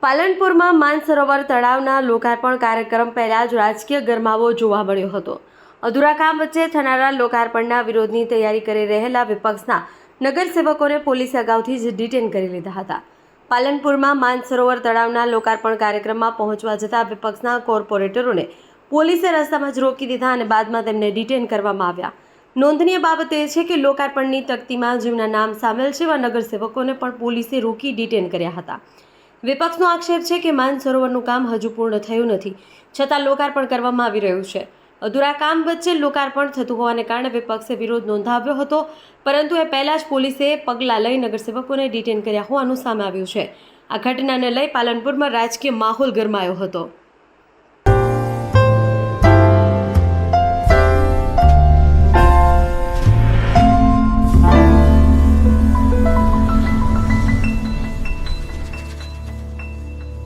પાલનપુરમાં માનસરોવર તળાવના લોકાર્પણ કાર્યક્રમ પહેલા જ રાજકીય ગરમાવો જોવા મળ્યો હતો। અધૂરા કામ વચ્ચે થનારા લોકાર્પણના વિરોધની તૈયારી કરી રહેલા વિપક્ષના નગરસેવકોને પોલીસે અગાઉથી જ ડિટેન કરી લીધા હતા। પાલનપુરમાં માનસરોવર તળાવના લોકાર્પણ કાર્યક્રમમાં પહોંચવા જતા વિપક્ષના કોર્પોરેટરોને પોલીસે રસ્તામાં જ રોકી દીધા અને બાદમાં તેમને ડિટેન કરવામાં આવ્યા। નોંધનીય બાબત એ છે કે લોકાર્પણની તકતીમાં જેમના નામ સામેલ છે એવા નગરસેવકોને પણ પોલીસે રોકી ડિટેન કર્યા હતા। વિપક્ષનો આક્ષેપ છે કે માનસરોવરનું કામ હજુ પૂર્ણ થયું નથી, છતાં લોકાર્પણ કરવામાં આવી રહ્યું છે। અધૂરા કામ વચ્ચે લોકાર્પણ થતું હોવાને કારણે વિપક્ષે વિરોધ નોંધાવ્યો હતો, પરંતુ એ પહેલા જ પોલીસે પગલાં લઈ નગરસેવકોને ડિટેન કર્યા હોવાનું સામે આવ્યું છે। આ ઘટનાને લઈ પાલનપુરમાં રાજકીય માહોલ ગરમાયો હતો।